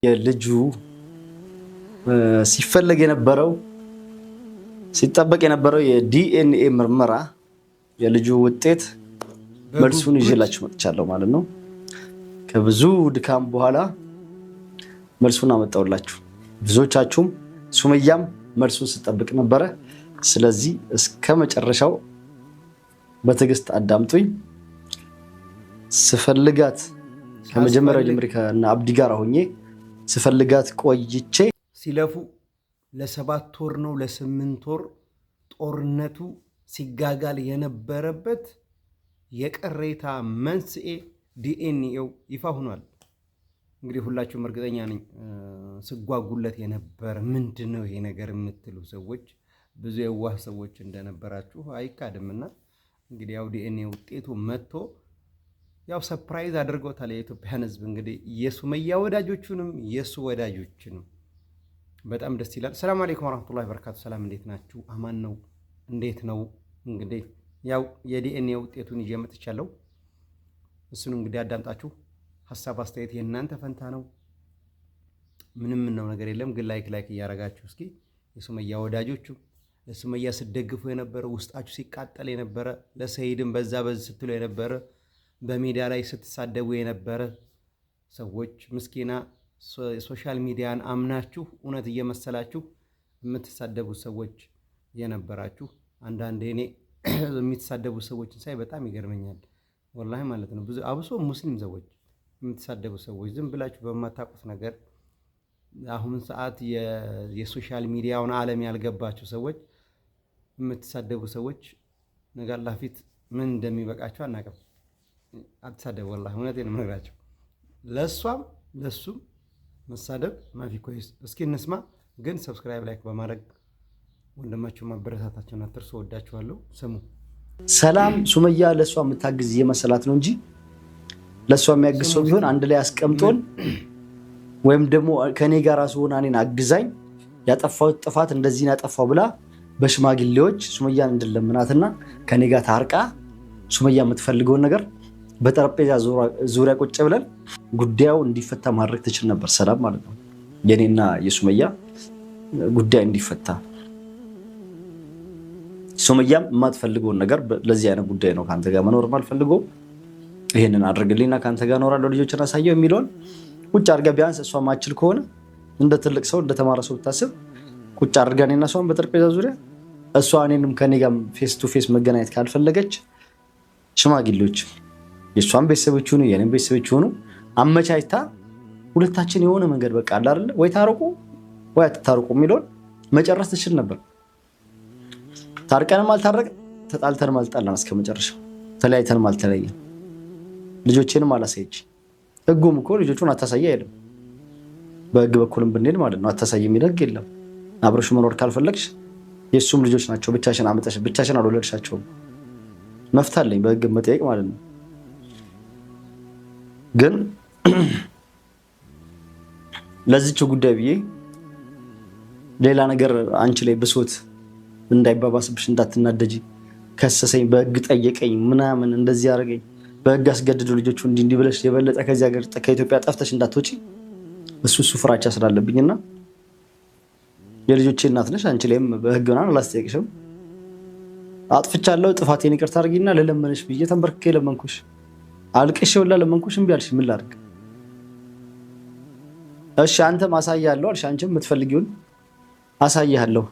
የልጁ ሲፈለግ የነበረው ሲጠበቅ የነበረው የዲኤንኤ ምርመራ የልጁ ውጤት መልሱን ይዤላችሁ መጥቻለሁ ማለት ነው። ከብዙ ድካም በኋላ መልሱን አመጣውላችሁ። ብዙዎቻችሁም ሱመያም መልሱን ስጠብቅ ነበረ። ስለዚህ እስከ መጨረሻው በትዕግስት አዳምጡኝ። ስፈልጋት ከመጀመሪያው ጀምሬ ከና አብዲ ጋር ሆኜ ስፈልጋት ቆይቼ ሲለፉ ለ7 ወር ነው ለ8 ወር ጦርነቱ ሲጋጋል የነበረበት የቅሬታ መንስኤ ዲኤንኤው ይፋ ሆኗል። እንግዲህ ሁላችሁም እርግጠኛ ነኝ ስጓጉለት የነበረ ምንድነው ይሄ ነገር የምትሉ ሰዎች ብዙ የዋህ ሰዎች እንደነበራችሁ አይካድምና እንግዲህ ያው ዲኤንኤ ውጤቱ መጥቶ ያው ሰርፕራይዝ አድርጎታል የኢትዮጵያን ሕዝብ። እንግዲህ የሱመያ ወዳጆቹንም የሱ ወዳጆችንም በጣም ደስ ይላል። ሰላም አለይኩም ወራህመቱላሂ ወበረካቱ። ሰላም እንዴት ናችሁ? አማን ነው? እንዴት ነው? እንግዲህ ያው የዲኤንኤ ውጤቱን ይዤ መጥቻለሁ። እሱን እንግዲህ አዳምጣችሁ ሐሳብ አስተያየት የእናንተ ፈንታ ነው። ምንም ነው ነገር የለም። ግን ላይክ እያረጋችሁ እስኪ የሱመያ ወዳጆቹ ለሱመያ ስትደግፉ የነበረ ውስጣችሁ ሲቃጠል የነበረ ለሰይድም በዛ ስትሉ የነበረ በሚዲያ ላይ ስትሳደቡ የነበረ ሰዎች ምስኪና ሶሻል ሚዲያን አምናችሁ እውነት እየመሰላችሁ የምትሳደቡ ሰዎች የነበራችሁ አንዳንዴ እኔ የሚተሳደቡ ሰዎችን ሳይ በጣም ይገርመኛል ወላሂ ማለት ነው። ብዙ አብሶ ሙስሊም ሰዎች የምትሳደቡ ሰዎች ዝም ብላችሁ በማታውቁት ነገር አሁን ሰዓት የሶሻል ሚዲያውን ዓለም ያልገባችሁ ሰዎች የምትሳደቡ ሰዎች ነገር ላፊት ምን እንደሚበቃችሁ አናውቅም። አትሳደቡ ወላሂ እውነቴን ነው የምነግራችሁ። ለሷም ለሱም መሳደብ ማፊ ኮይስ። እስኪ እንስማ። ግን ሰብስክራይብ ላይክ በማድረግ ወንድማችሁ ማበረታታችሁን አትርሱ። ወዳችኋለሁ። ስሙ። ሰላም ሱመያ ለሷ የምታግዝ የመሰላት ነው እንጂ ለሷ የሚያግዝ ሰው ቢሆን አንድ ላይ አስቀምጦን ወይም ደግሞ ከኔ ጋር ራሱ ሆና እኔን አግዛኝ ያጠፋሁት ጥፋት እንደዚህ ያጠፋው ብላ በሽማግሌዎች ሱመያን እንድለምናትና ከኔ ጋር ታርቃ ሱመያ የምትፈልገውን ነገር በጠረጴዛ ዙሪያ ቁጭ ብለን ጉዳዩ እንዲፈታ ማድረግ ትችል ነበር። ሰላም ማለት ነው የኔና የሱመያ ጉዳይ እንዲፈታ። ሱመያም የማትፈልገውን ነገር ለዚህ አይነት ጉዳይ ነው ካንተ ጋር መኖር ማልፈልገው ይሄንን አድርግልኝና ካንተ ጋር እኖራለሁ ልጆችን አሳየው የሚለውን ቁጭ አድርጋ ቢያንስ እሷ ማችል ከሆነ እንደ ትልቅ ሰው እንደ ተማረ ሰው ብታስብ ቁጭ አድርጋ እኔና እሷን በጠረጴዛ ዙሪያ እሷ እኔንም ከኔ ጋር ፌስ ቱ ፌስ መገናኘት ካልፈለገች ሽማግሌዎች የሷን ቤተሰቦች ሆኑ የኔን ቤተሰቦች ሆኑ አመቻችታ ሁለታችን የሆነ መንገድ በቃ አለ አይደል ወይ ታርቁ ወይ አትታርቁ የሚለውን መጨረስ ትችል ነበር። ታርቀንም አልታረቅ ተጣልተንም አልጣላን እስከ መጨረሻው ተለያይተንም አልተለያየን። ልጆቼንም አላሳየች። ህጉም እኮ ልጆቹን አታሳየ አይደለም። በህግ በኩልም ብንሄድ ማለት ነው አታሳየ የሚል ህግ የለም። አብረሽ መኖር ካልፈለግሽ የሱም ልጆች ናቸው። ብቻሽን አመጣሽ ብቻሽን አልወለድሻቸውም። መፍታለኝ በህግ መጠየቅ ማለት ነው። ግን ለዚች ጉዳይ ብዬ ሌላ ነገር አንቺ ላይ ብሶት እንዳይባባስብሽ እንዳትናደጂ ከሰሰኝ፣ በህግ ጠየቀኝ፣ ምናምን እንደዚህ ያደርገኝ፣ በህግ አስገድዶ ልጆቹ እንዲህ ብለሽ የበለጠ ከዚህ ሀገር ከኢትዮጵያ ጠፍተሽ እንዳትወጪ እሱ ፍራቻ ስላለብኝና የልጆቼ እናት ነሽ አንቺ ላይም በህግ ምናምን አላስጠየቅሽም። አጥፍቻለሁ ጥፋቴን ይቅርታ አድርጊና ለለመነሽ ብዬ ተንበርክኬ ለመንኩሽ። አልቅሽ ወላ ለመንኩሽ እምቢ አልሽ። ምን ላድርግ? እሺ አንተም አሳያለሁ አልሽ። አንቺም የምትፈልጊውን አሳያለሁ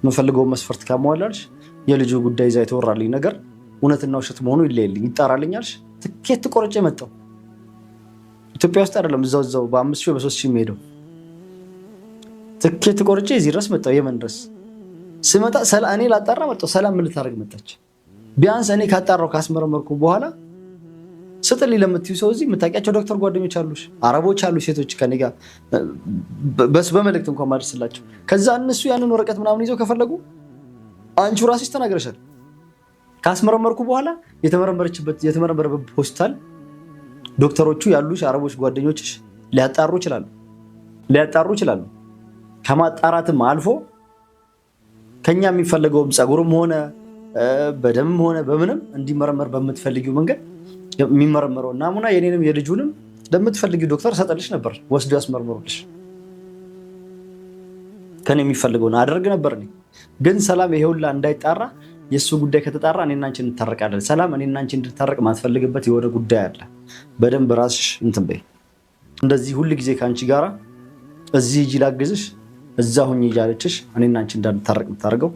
የምፈልገውን መስፈርት ካሟላልሽ የልጁ ጉዳይ ይዛ የተወራልኝ ነገር እውነትና ውሸት መሆኑ ይለይልኝ ይጣራልኝ አልሽ። ትኬት ቆርጬ መጣሁ። ኢትዮጵያ ውስጥ አይደለም እዛው በ5,000 በ3,000 የሚሄደው ትኬት ቆርጬ እዚህ ድረስ መጣሁ። የመን ድረስ ስመጣ እኔ ላጣራ መጣሁ። ሰላም ምን ልታደርግ መጣች? ቢያንስ እኔ ካጣራው ካስመረመርኩ በኋላ ስትልኝ ለምትዩ ሰው እዚህ የምታውቂያቸው ዶክተር ጓደኞች አሉሽ፣ አረቦች አሉ፣ ሴቶች ከኔ ጋር በመልእክት እንኳን ማድረስላቸው። ከዛ እነሱ ያንን ወረቀት ምናምን ይዘው ከፈለጉ አንቺ ራስሽ ተናግረሻል። ካስመረመርኩ በኋላ የተመረመረበት ሆስፒታል ዶክተሮቹ ያሉሽ አረቦች ጓደኞችሽ ሊያጣሩ ይችላሉ። ከማጣራትም አልፎ ከኛ የሚፈልገውም ጸጉርም ሆነ በደምም ሆነ በምንም እንዲመረመር በምትፈልጊው መንገድ የሚመረመረው ናሙና የኔንም የልጁንም ለምትፈልጊው ዶክተር ሰጠልሽ ነበር፣ ወስዶ ያስመርምሩልሽ። ከኔ የሚፈልገውን አደርግ ነበር እኔ። ግን ሰላም ይሄ ሁላ እንዳይጣራ የእሱ ጉዳይ ከተጣራ እኔና አንቺ እንታረቃለን። ሰላም እኔና አንቺ እንድታረቅ ማትፈልግበት የሆነ ጉዳይ አለ። በደንብ ራስሽ እንትን በይ። እንደዚህ ሁል ጊዜ ከአንቺ ጋራ እዚህ ሂጂ ላግዝሽ እዛ ሁኚ እያለችሽ እኔና አንቺ እንዳንታረቅ የምታደርገው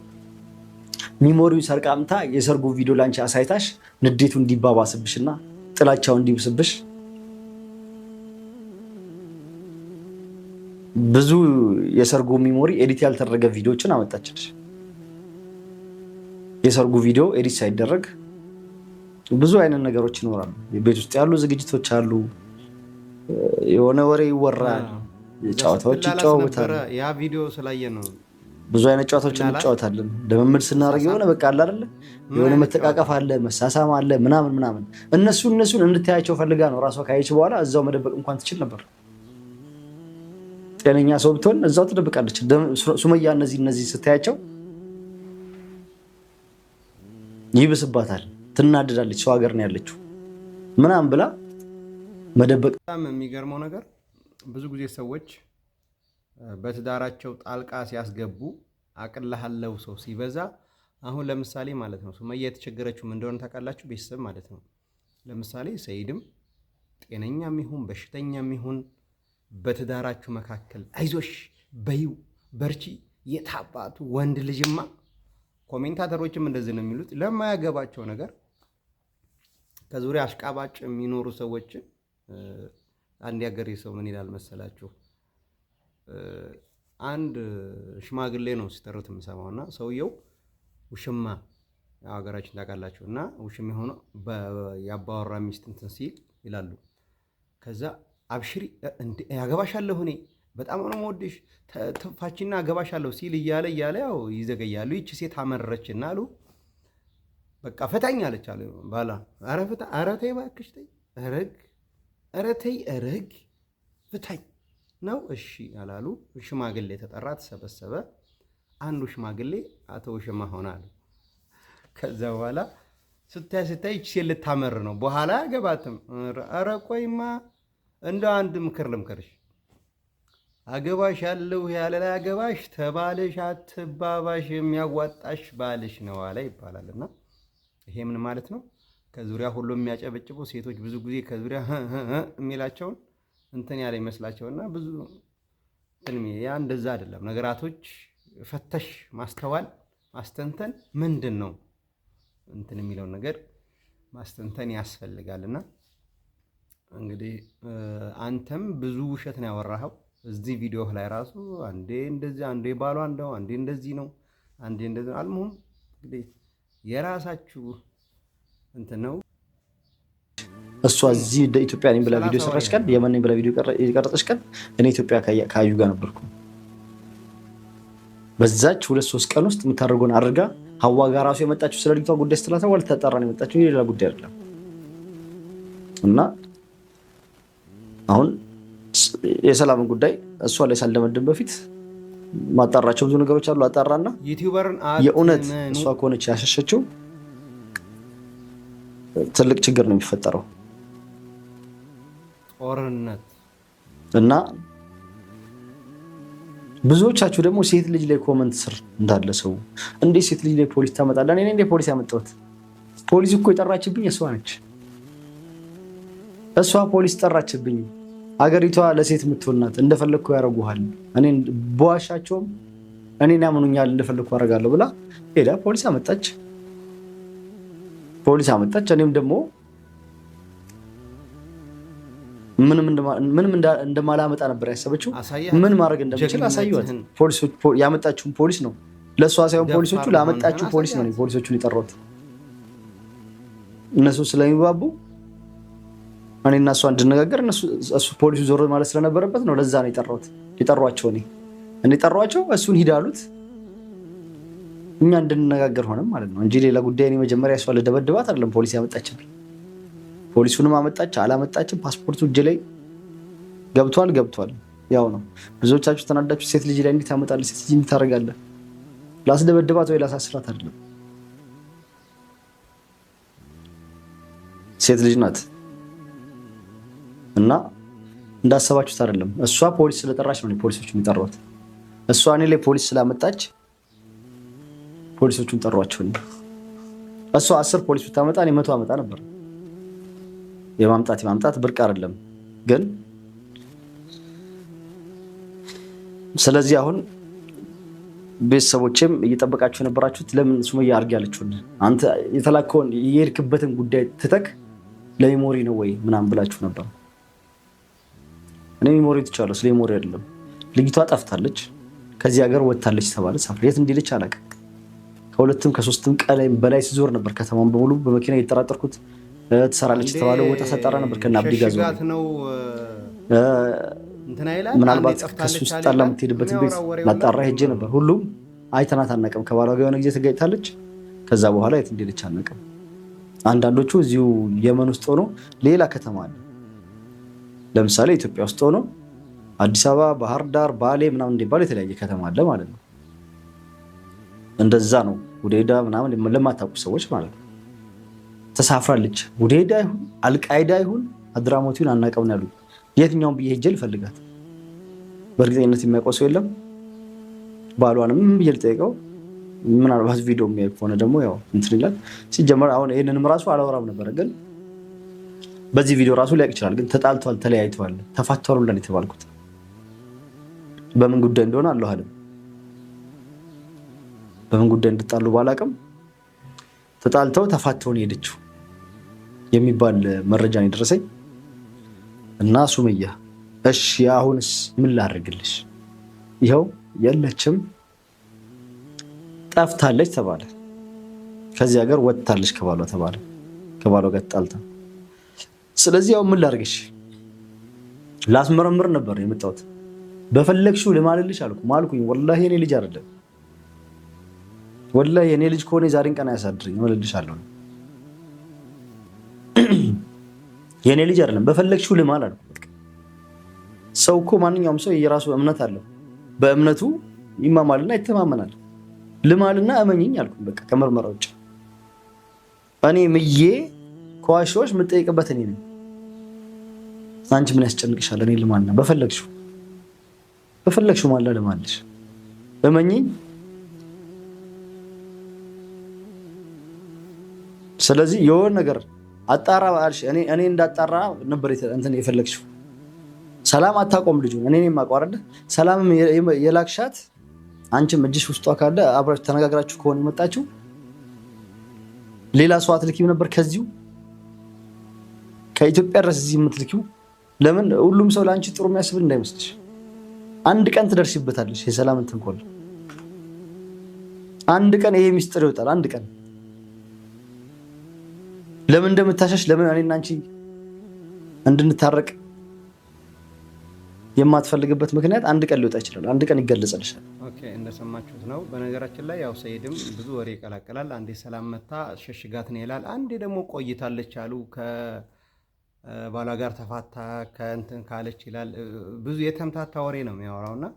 ሚሞሪውን ሰርቃምታ የሰርጉ ቪዲዮ ላንቺ አሳይታሽ ንዴቱ እንዲባባስብሽና ጥላቻው እንዲብስብሽ ብዙ የሰርጉ ሚሞሪ ኤዲት ያልተደረገ ቪዲዮዎችን አመጣችልሽ። የሰርጉ ቪዲዮ ኤዲት ሳይደረግ ብዙ አይነት ነገሮች ይኖራሉ። ቤት ውስጥ ያሉ ዝግጅቶች አሉ። የሆነ ወሬ ይወራል፣ ጨዋታዎች ይጫወታል። ያ ቪዲዮ ስላየ ነው ብዙ አይነት ጨዋታዎችን እንጫወታለን። ልምምድ ስናደርግ የሆነ በቃ አለ አይደለ የሆነ መተቃቀፍ አለ፣ መሳሳም አለ ምናምን። እነሱን እንድታያቸው ፈልጋ ነው። ራሷ ካየች በኋላ እዛው መደበቅ እንኳን ትችል ነበር። ጤነኛ ሰው ብትሆን እዛው ትደብቃለች። ሱመያ እነዚህ ስታያቸው ይብስባታል፣ ትናደዳለች። ሰው ሀገር ነው ያለችው ምናምን ብላ መደበቅ። በጣም የሚገርመው ነገር ብዙ ጊዜ ሰዎች በትዳራቸው ጣልቃ ሲያስገቡ አቅልሃለው ሰው ሲበዛ፣ አሁን ለምሳሌ ማለት ነው ሱመያ የተቸገረችው ምን እንደሆነ ታውቃላችሁ? ቤተሰብ ማለት ነው። ለምሳሌ ሰይድም ጤነኛም ይሁን በሽተኛም ይሁን በትዳራችሁ መካከል አይዞሽ በይው በርቺ የታባቱ ወንድ ልጅማ። ኮሜንታተሮችም እንደዚህ ነው የሚሉት ለማያገባቸው ነገር ከዙሪያ አሽቃባጭ የሚኖሩ ሰዎችን። አንድ ያገሬ ሰው ምን ይላል መሰላችሁ? አንድ ሽማግሌ ነው ሲተርት የምሰማውና ሰውየው ውሽማ ሀገራችን ታውቃላችሁ፣ እና ውሽማ የሆነው ያባወራ ሚስት እንትን ሲል ይላሉ። ከዛ አብሽሪ ያገባሻለሁ እኔ በጣም ነው የምወድሽ ተፋችና አገባሻለሁ ሲል እያለ ያው ይዘገያሉ። ይቺ ሴት አመረችና አሉ በቃ ፈታኝ አለች አለ ባላ። ኧረ ተይ እባክሽ ተይ እረግ ፍታኝ ነው እሺ አላሉ። ሽማግሌ ተጠራ፣ ተሰበሰበ። አንዱ ሽማግሌ አቶ ውሽማ ሆናሉ። ከዛ በኋላ ስታይ ይቺ ሴት ልታመር ነው በኋላ አገባትም። ኧረ ቆይማ እንደ አንድ ምክር ልምከርሽ፣ አገባሽ ያለው ያለ ላይ አገባሽ ተባለሽ አትባባሽ፣ የሚያዋጣሽ ባልሽ ነው አለ ይባላልና ይሄ ምን ማለት ነው? ከዙሪያ ሁሉ የሚያጨበጭቡ ሴቶች ብዙ ጊዜ ከዙሪያ የሚላቸውን እንትን ያለ ይመስላቸውና ብዙ ያ እንደዛ አይደለም። ነገራቶች ፈተሽ ማስተዋል ማስተንተን ምንድን ነው እንትን የሚለውን ነገር ማስተንተን ያስፈልጋልና እንግዲህ አንተም ብዙ ውሸት ነው ያወራኸው እዚህ ቪዲዮ ላይ ራሱ። አንዴ እንደዚህ አንዴ ባሏ እንደው አንዴ እንደዚህ ነው አንዴ እንደዚህ አልሙም። እንግዲህ የራሳችሁ እንትን ነው። እሷ እዚህ እንደ ኢትዮጵያ ነኝ ብላ ቪዲዮ ሰራች ቀን፣ የመን ነኝ ብላ ቪዲዮ የቀረጸች ቀን እኔ ኢትዮጵያ ካዩ ጋር ነበርኩ። በዛች 2-3 ቀን ውስጥ የምታደርገውን አድርጋ ሀዋ ጋር ራሱ የመጣችው ስለ ልጅቷ ጉዳይ ስትላታ ልታጣራ ነው የመጣችው፣ የሌላ ጉዳይ አይደለም። እና አሁን የሰላምን ጉዳይ እሷ ላይ ሳልደመድም በፊት ማጣራቸው ብዙ ነገሮች አሉ። አጣራና የእውነት እሷ ከሆነች ያሸሸችው ትልቅ ችግር ነው የሚፈጠረው። ጦርነት እና ብዙዎቻችሁ ደግሞ ሴት ልጅ ላይ ኮመንት ስር እንዳለ ሰው እንዴት ሴት ልጅ ላይ ፖሊስ ታመጣለህ? እኔ እንዴ ፖሊስ ያመጣሁት? ፖሊስ እኮ የጠራችብኝ እሷ ነች። እሷ ፖሊስ ጠራችብኝ። አገሪቷ ለሴት የምትሆናት እንደፈለግኩ ያደርጉሃል፣ እኔን በዋሻቸውም እኔን ያምኑኛል እንደፈለግኩ አደርጋለሁ ብላ ሄዳ ፖሊስ አመጣች። እኔም ደግሞ ምንም እንደማላመጣ ነበር ያሰበችው። ምን ማድረግ እንደምችል አሳየኋት። ያመጣችውን ፖሊስ ነው ለእሷ ሳይሆን ፖሊሶቹ ላመጣችው ፖሊስ ነው ፖሊሶቹን የጠራሁት። እነሱ ስለሚባቡ እኔና እሷ እንድነጋገር እሱ ፖሊሱ ዞር ማለት ስለነበረበት ነው። ለዛ ነው የጠሯቸው። እኔ ጠሯቸው፣ እሱን ሂድ አሉት። እኛ እንድንነጋገር ሆነም ማለት ነው እንጂ ሌላ ጉዳይ። እኔ መጀመሪያ እሷ ልደበድባት አይደለም ፖሊስ ያመጣችብኝ። ፖሊሱንም አመጣች አላመጣችም ፓስፖርቱ እጄ ላይ ገብቷል። ያው ነው። ብዙዎቻችሁ ተናዳችሁ ሴት ልጅ ላይ እንዴት ታመጣለህ? ሴት ልጅ እንዴት ታደርጋለህ? ላስደበድባት ወይ ላሳስራት አይደለም። ሴት ልጅ ናት እና እንዳሰባችሁት አይደለም። እሷ ፖሊስ ስለጠራች ነው ፖሊሶቹን የጠሯት። እሷ እኔ ላይ ፖሊስ ስላመጣች ፖሊሶቹን ጠሯቸው። እሷ 10 ፖሊስ ብታመጣ እኔ 100 አመጣ ነበር። የማምጣት ብርቅ አይደለም ግን። ስለዚህ አሁን ቤተሰቦችም እየጠበቃችሁ የነበራችሁት ለምን ሱመያ አድርግ ያለችውን አንተ የተላከውን የሄድክበትን ጉዳይ ትተክ ለሜሞሪ ነው ወይ ምናምን ብላችሁ ነበር። እኔ ሜሞሪ ትቻለሁ፣ ስለ ሜሞሪ አይደለም። ልጅቷ ጠፍታለች፣ ከዚህ ሀገር ወጥታለች ተባለ። ሳፍር የት እንዲልች አላውቅም። ከ2ም ከ3ም ቀን በላይ ሲዞር ነበር ከተማውን በሙሉ በመኪና እየተጠራጠርኩት። ትሰራለች የተባለው ወጣ ሰጠራ ነበር ከና አብዲ ጋር ነው። ምናልባት ከሱ ውስጥ ጣላ የምትሄድበትን ቤት ላጣራ ሄጄ ነበር። ሁሉም አይተናት አናውቅም። ከባሏ ጋር የሆነ ጊዜ ተጋጭታለች። ከዛ በኋላ የት እንዲልች አናውቅም። አንዳንዶቹ እዚሁ የመን ውስጥ ሆኖ ሌላ ከተማ አለ። ለምሳሌ ኢትዮጵያ ውስጥ ሆኖ አዲስ አበባ፣ ባህር ዳር፣ ባሌ ምናምን እንዲባል የተለያየ ከተማ አለ ማለት ነው። እንደዛ ነው። ሁዴዳ ምናምን ለማታውቁ ሰዎች ማለት ነው። ተሳፍራለች። ሁዴዳ ይሁን አልቃይዳ ይሁን አድራሞቲውን አናውቀውም ያሉ የትኛውን ብዬ ሄጄ ልፈልጋት? በእርግጠኝነት የሚያውቀው ሰው የለም። ባሏንም ብዬ ልጠይቀው። ምናልባት ቪዲዮ የሚያይ ከሆነ ደግሞ ያው እንትን ይላል። ሲጀመር አሁን ይሄንንም ራሱ አላወራም ነበረ፣ ግን በዚህ ቪዲዮ ራሱ ሊያውቅ ይችላል። ግን ተጣልቷል፣ ተለያይተዋል፣ ተፋተዋል ብለን የተባልኩት በምን ጉዳይ እንደሆነ አለሁ አለም በምን ጉዳይ እንድጣሉ ባላቅም ተጣልተው ተፋተውን ሄደችው የሚባል መረጃ ነው የደረሰኝ። እና ሱመያ እሺ አሁንስ ምን ላድርግልሽ? ይኸው የለችም፣ ጠፍታለች ተባለ። ከዚህ ሀገር ወጥታለች ከባሏ ተባለ። ከባሏ ጋር ተጣልታ። ስለዚህ ያው ምን ላድርግሽ? ላስመረምር ነበር የመጣሁት። በፈለግሽው ልማልልሽ ማልኩኝ። ወላሂ የኔ ልጅ አይደለም። ወላሂ የኔ ልጅ ከሆነ ዛሬን ቀን አያሳድረኝ እምልልሻለሁ። የኔ ልጅ አይደለም። በፈለግሽው ልማል አልኩ። ሰው እኮ ማንኛውም ሰው የራሱ እምነት አለው። በእምነቱ ይማማልና ይተማመናል። ልማልና እመኝኝ አልኩ። በቃ ከምርመራ ውጭ እኔ ምዬ ከዋሻዎች የምጠይቅበት እኔ ነኝ። አንቺ ምን ያስጨንቅሻል? እኔ ልማልና በፈለግሽው ማላ ልማልሽ፣ እመኝኝ። ስለዚህ የሆነ ነገር አጣራ አልሽ። እኔ እንዳጣራ ነበር እንትን የፈለግሽው። ሰላም አታቆም ልጁ እኔ የማውቀው አይደለ? ሰላም የላክሻት አንቺም እጅሽ ውስጧ ካለ አብራችሁ ተነጋግራችሁ ከሆነ የመጣችሁ ሌላ ሰው አትልኪም ነበር? ከዚሁ ከኢትዮጵያ ድረስ እዚህ የምትልኪው ለምን? ሁሉም ሰው ለአንቺ ጥሩ የሚያስብል እንዳይመስልሽ። አንድ ቀን ትደርሽበታለሽ። የሰላም እንትን ኮል አንድ ቀን ይሄ ሚስጥር ይወጣል። አንድ ቀን ለምን እንደምታሻሽ ለምን እኔና አንቺ እንድንታረቅ የማትፈልግበት ምክንያት አንድ ቀን ሊወጣ ይችላል። አንድ ቀን ይገለጽልሻል። ኦኬ፣ እንደሰማችሁት ነው። በነገራችን ላይ ያው ሰይድም ብዙ ወሬ ይቀላቀላል። አንዴ ሰላም መታ ሸሽጋት ነው ይላል። አንዴ ደግሞ ቆይታለች አሉ ከባሏ ጋር ተፋታ ከእንትን ካለች ይላል። ብዙ የተምታታ ወሬ ነው የሚያወራውና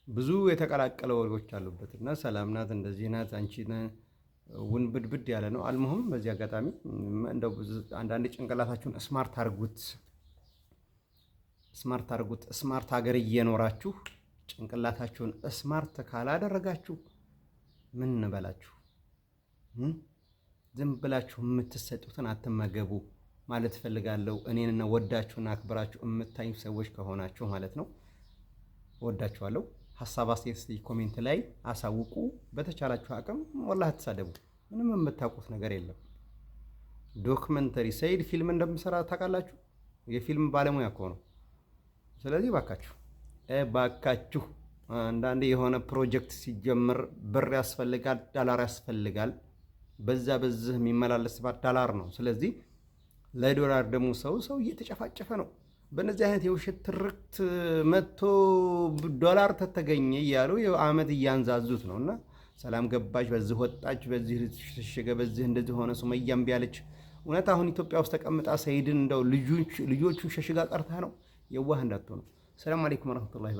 ብዙ የተቀላቀለ ወሬዎች አሉበት እና ሰላም ናት እንደዚህ ናት አንቺ ውንብድብድ ያለ ነው። አልሙህም በዚህ አጋጣሚ እንደው አንዳንድ ጭንቅላታችሁን ስማርት አድርጉት። ስማርት ሀገር እየኖራችሁ ጭንቅላታችሁን ስማርት ካላደረጋችሁ ምን እንበላችሁ? ዝም ብላችሁ የምትሰጡትን አትመገቡ ማለት እፈልጋለሁ። እኔንና ወዳችሁና አክብራችሁ የምታዩ ሰዎች ከሆናችሁ ማለት ነው። ወዳችኋለሁ። ሀሳብ አስተያየት ኮሜንት ላይ አሳውቁ። በተቻላችሁ አቅም ወላሂ አትሳደቡ። ምንም የምታውቁት ነገር የለም። ዶክመንተሪ ሰይድ ፊልም እንደምሰራ ታውቃላችሁ። የፊልም ባለሙያ እኮ ነው። ስለዚህ ባካችሁ አንዳንዴ የሆነ ፕሮጀክት ሲጀምር ብር ያስፈልጋል፣ ዳላር ያስፈልጋል። በዚህ የሚመላለስባት ዳላር ነው። ስለዚህ ለዶላር ደግሞ ሰው እየተጨፋጨፈ ነው። በእነዚህ አይነት የውሸት ትርክት 100 ዶላር ተተገኘ እያሉ አመት እያንዛዙት ነው። እና ሰላም ገባች፣ በዚህ ወጣች፣ በዚህ ተሸገ፣ በዚህ እንደዚህ ሆነ። ሱመያም ቢያለች እውነት አሁን ኢትዮጵያ ውስጥ ተቀምጣ ሰይድን እንደው ልጆቹን ሸሽጋ ቀርታ ነው። የዋህ እንዳትሆኑ። ሰላም አለይኩም ወራህመቱላሂ